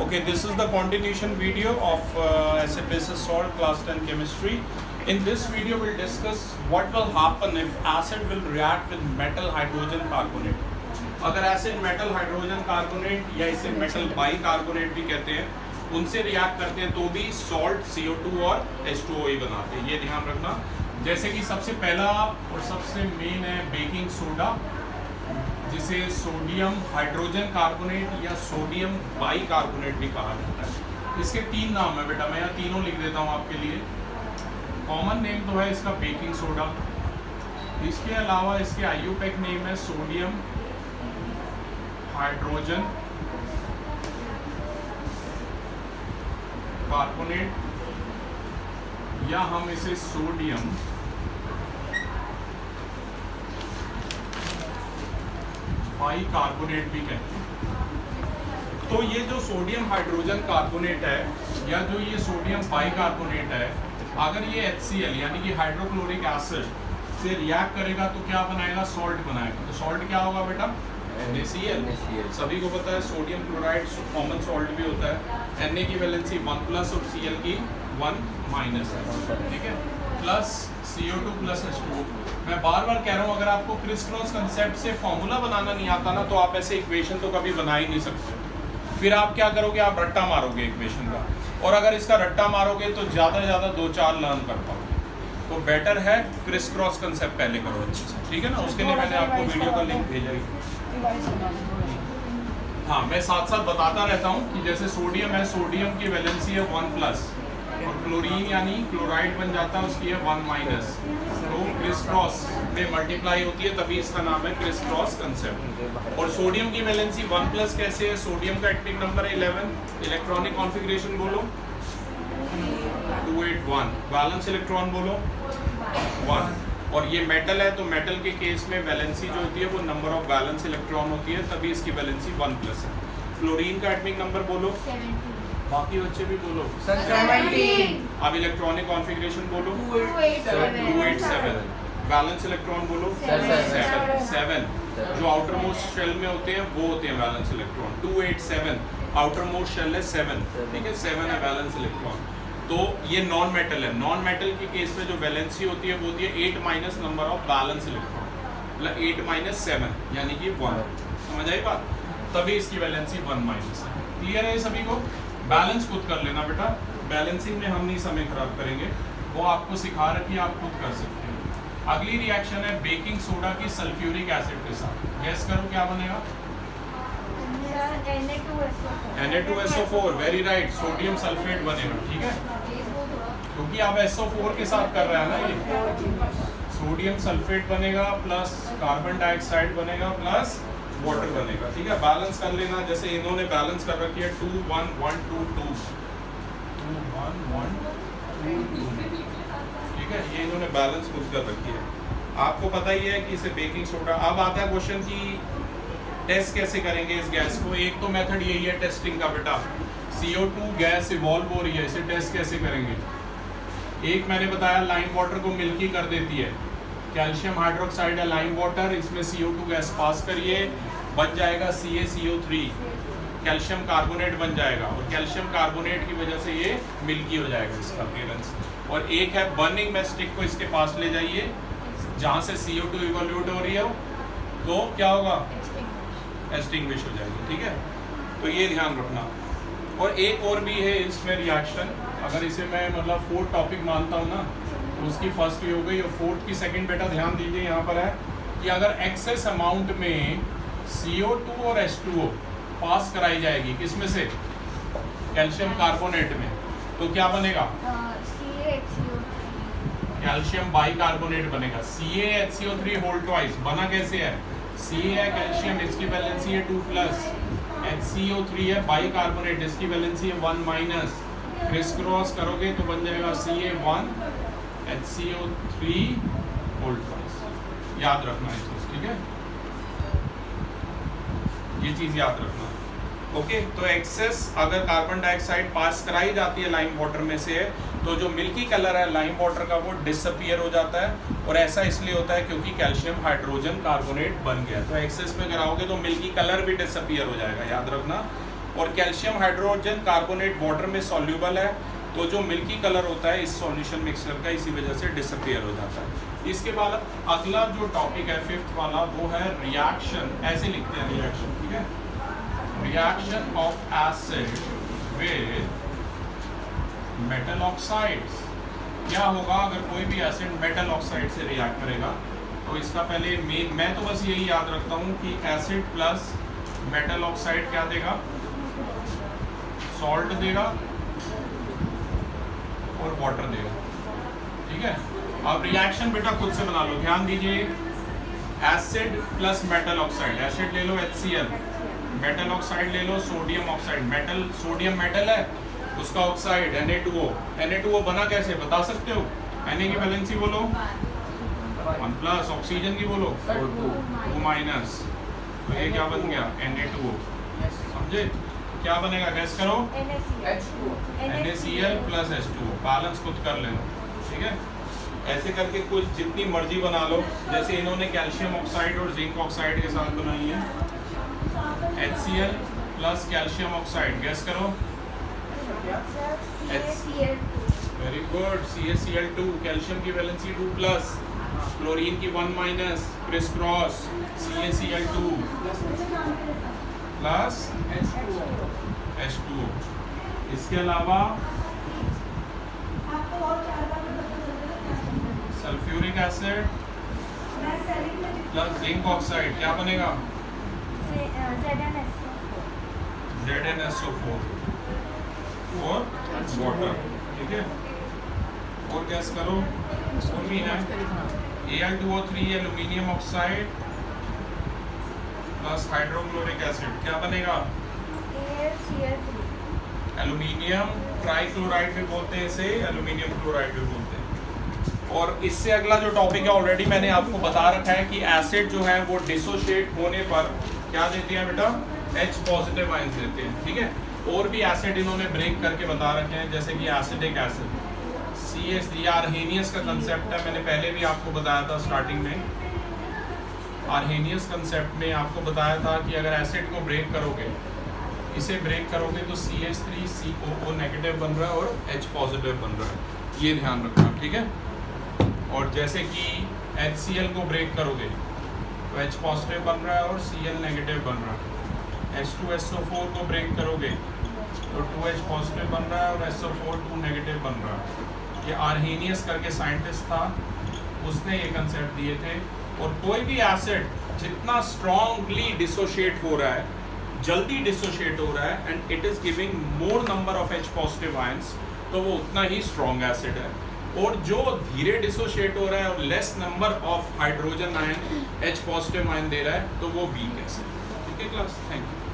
Okay, this is the continuation video of acid basis salt class 10 chemistry. In this video we'll discuss what will happen if acid will react with metal hydrogen carbonate. अगर acid metal hydrogen carbonate या इसे metal bicarbonate भी कहते हैं उनसे react करते हैं तो भी सॉल्ट CO2 और H2O ही बनाते हैं, ये ध्यान रखना। जैसे कि सबसे पहला और सबसे मेन है बेकिंग सोडा, जिसे सोडियम हाइड्रोजन कार्बोनेट या सोडियम बाइकार्बोनेट भी कहा जाता है। इसके तीन नाम है बेटा, मैं यहाँ तीनों लिख देता हूँ आपके लिए। कॉमन नेम तो है इसका बेकिंग सोडा, इसके अलावा इसके आईयूपैक नेम है सोडियम हाइड्रोजन कार्बोनेट, या हम इसे सोडियम बाइकार्बोनेट भी कहते हैं। तो ये जो सोडियम हाइड्रोजन कार्बोनेट है या जो ये सोडियम बाइकार्बोनेट है, अगर ये HCl यानी कि हाइड्रोक्लोरिक एसिड से रिएक्ट करेगा तो क्या बनाएगा? सॉल्ट बनाएगा। तो सॉल्ट क्या होगा बेटा? NaCl। सभी को पता है सोडियम क्लोराइड कॉमन सॉल्ट भी होता है। Na की वैलेंसी 1+ और Cl की 1- है, ठीक है, प्लस CO2 प्लस H2O। मैं बार बार कह रहा हूँ, अगर आपको क्रिस क्रॉस कंसेप्ट से फॉर्मूला बनाना नहीं आता ना, तो आप ऐसे इक्वेशन तो कभी बना ही नहीं सकते। फिर आप क्या करोगे? आप रट्टा मारोगे इक्वेशन का, और अगर इसका रट्टा मारोगे तो ज़्यादा से ज़्यादा 2-4 लर्न कर पाओगे। तो बेटर है क्रिस क्रॉस कंसेप्ट पहले करो अच्छे से, ठीक है ना। उसके लिए मैंने आपको वीडियो का लिंक भेजा ही। हाँ, मैं साथ साथ बताता रहता हूँ कि जैसे सोडियम है, सोडियम की वैलेंसी है 1+, और क्लोरीन यानी क्लोराइड बन जाता है, उसकी है 1-। तो क्रिस क्रॉस में मल्टीप्लाई होती है, तभी इसका नाम है क्रिस क्रॉस कंसेप्ट। और सोडियम की वैलेंसी 1+ कैसे है? सोडियम का एटॉमिक नंबर है 11, इलेक्ट्रॉनिक कॉन्फ़िगरेशन बोलो 281, बैलेंस इलेक्ट्रॉन बोलो 1। और ये मेटल है तो मेटल के केस में वैलेंसी जो होती है वो नंबर ऑफ बैलेंस इलेक्ट्रॉन होती है, तभी इसकी वैलेंसी 1+ है। क्लोरीन का एटॉमिक नंबर बोलो 70, बाकी बच्चे भी बोलो 17। अब इलेक्ट्रॉनिक कॉन्फ़िगरेशन बोलो 287, बैलेंस इलेक्ट्रॉन बोलो 7। जो आउटर मोस्ट शेल में होते हैं वो होते हैं valence electron. 287 outermost shell है 7, ठीक है, 7 है बैलेंस इलेक्ट्रॉन। तो ये नॉन मेटल है। नॉन मेटल के केस में जो वैलेंसी होती है वो होती है 8- नंबर ऑफ बैलेंस इलेक्ट्रॉन, मतलब 8-7 यानी कि 1। समझ आई बात? तभी इसकी वैलेंसी 1- है। क्लियर है ये सभी को? बैलेंस खुद कर लेना बेटा, बैलेंसिंग में हम नहीं समय खराब करेंगे, वो आपको सिखा रखी, आप खुद कर सकते हैं। अगली रिएक्शन है बेकिंग सोडा की सल्फ्यूरिक एसिड के साथ। गैस करो क्या बनेगा? Na2SO4, very right, sodium sulphate बनेगा, ठीक है, क्योंकि आप SO4 के साथ कर रहे हैं ना, ये सोडियम सल्फेट बनेगा प्लस कार्बन डाइऑक्साइड बनेगा प्लस वाटर बनेगा, ठीक है। बैलेंस कर लेना, जैसे इन्होंने बैलेंस कर रखी है 2-1-1-2-2, 2-1-1-2-2, ठीक है, ये इन्होंने बैलेंस खुद कर रखी है। आपको पता ही है कि इसे बेकिंग सोडा। अब आता है क्वेश्चन की टेस्ट कैसे करेंगे इस गैस को। एक तो मेथड यही है टेस्टिंग का बेटा, CO2 गैस इवॉल्व हो रही है, इसे टेस्ट कैसे करेंगे? एक मैंने बताया लाइम वाटर को मिल्की कर देती है, कैल्शियम हाइड्रोक्साइड है लाइम वाटर, इसमें CO2 गैस पास करिए, बन जाएगा CaCO3, कैल्शियम कार्बोनेट बन जाएगा, और कैल्शियम कार्बोनेट की वजह से ये मिल्की हो जाएगा इसका अपीयरेंस। और एक है बर्निंग में स्टिक को इसके पास ले जाइए जहाँ से CO2 इवोल्यूट हो रही है, तो क्या होगा? एक्सटिंग्विश हो जाएगी, ठीक है। तो ये ध्यान रखना। और एक और भी है इसमें रिएक्शन, अगर इसे मैं मतलब 4th टॉपिक मानता हूँ ना, तो उसकी फर्स्ट ही हो गई, और 4th की सेकंड बेटा ध्यान दीजिए, यहाँ पर है कि अगर एक्सेस अमाउंट में CO2 और H2O पास कराई जाएगी, किस में से? कैल्शियम कार्बोनेट में, तो क्या बनेगा? कैल्शियम बाइकार्बोनेट बनेगा, CaHCO3 होल ट्वाइस। बना कैसे है? Ca है कैल्शियम, इसकी वैलेंसी है 2+, HCO3 है बाइकार्बोनेट, इसकी वैलेंसी है 1-। क्रिस क्रॉस करोगे तो बन जाएगा Ca1 HCO3 होल ट्वाइस। याद रखना है चीज़, ठीक है, ये चीज़ याद रखना। ओके, तो एक्सेस अगर कार्बन डाइऑक्साइड पास कराई जाती है लाइम वाटर में से, तो जो मिल्की कलर है लाइम वाटर का वो डिसअपियर हो जाता है, और ऐसा इसलिए होता है क्योंकि कैल्शियम हाइड्रोजन कार्बोनेट बन गया। तो एक्सेस में कराओगे तो मिल्की कलर भी डिसअपियर हो जाएगा, याद रखना। और कैल्शियम हाइड्रोजन कार्बोनेट वाटर में सॉल्यूबल है, तो जो मिल्की कलर होता है इस सॉल्यूशन मिक्सचर का इसी वजह से डिसअपियर हो जाता है। इसके बाद अगला जो टॉपिक है 5th वाला वो है रिएक्शन। ऐसे लिखते हैं रिएक्शन, ठीक है, reaction of acid with metal oxides. क्या होगा अगर कोई भी एसिड मेटल ऑक्साइड से रिएक्ट करेगा? तो इसका पहले मेन, मैं तो बस यही याद रखता हूँ कि एसिड प्लस मेटल ऑक्साइड क्या देगा? सॉल्ट देगा और वाटर देगा, ठीक है। अब रिएक्शन बेटा खुद से बना लो, ध्यान दीजिए। Acid plus metal oxide, acid ले लो HCl, मेटल ऑक्साइड ले लो sodium oxide, metal sodium metal है उसका ऑक्साइड Na2O। Na2O बना कैसे बता सकते हो? Na की वैलेंसी बोलो 1+, ऑक्सीजन की बोलो 2-, तो ये क्या बन गया? Na2O। समझे? क्या बनेगा गैस करो? NaCl plus H2O। बैलेंस खुद कर लेना, ठीक है। ऐसे करके कुछ जितनी मर्जी बना लो, जैसे इन्होंने कैल्शियम ऑक्साइड और जिंक ऑक्साइड के साथ बनाई है। HCl plus calcium oxide, gas करो। वेरी गुड, CaCl2, कैल्शियम की वैलेंसी 2+, क्लोरीन की 1-, criss cross CaCl2 plus H2O। इसके अलावा sulphuric acid plus zinc oxide क्या बनेगा? ZnSO4 और वाटर, ठीक है। और गैस करो, और भी है Al2O3 aluminium oxide plus hydrochloric acid क्या बनेगा? एल्यूमिनियम ट्राइक्लोराइड भी बोलते हैं इसे, एल्यूमिनियम क्लोराइड भी बोलते हैं। और इससे अगला जो टॉपिक है ऑलरेडी मैंने आपको बता रखा है कि एसिड जो है वो डिसोशिएट होने पर क्या देते हैं बेटा? H पॉजिटिव आयंस देते हैं, ठीक है। और भी एसिड इन्होंने ब्रेक करके बता रखे हैं, जैसे कि एसिडिक एसिड CH3, आर्हेनियस का कंसेप्ट है, मैंने पहले भी आपको बताया था स्टार्टिंग में। आर्हेनियस कंसेप्ट में आपको बताया था कि अगर एसिड को ब्रेक करोगे, इसे ब्रेक करोगे तो CH3COO नेगेटिव बन रहा है और H पॉजिटिव बन रहा है, ये ध्यान रखना, ठीक है। और जैसे कि HCl को ब्रेक करोगे तो H पॉजिटिव बन रहा है और Cl नेगेटिव बन रहा है। H2SO4 को ब्रेक करोगे तो 2H पॉजिटिव बन रहा है और SO4 2 नेगेटिव बन रहा है। ये आर्हेनियस करके साइंटिस्ट था, उसने ये कंसेप्ट दिए थे। और कोई भी एसिड जितना स्ट्रांगली डिसोशिएट हो रहा है, जल्दी डिसोशिएट हो रहा है and it is giving more number of H positive ions, तो वो उतना ही स्ट्रॉन्ग एसिड है। और जो धीरे डिसोशिएट हो रहा है और less number of hydrogen ion H positive ion दे रहा है, तो वो वीक एसिड। ठीक है क्लास, थैंक यू।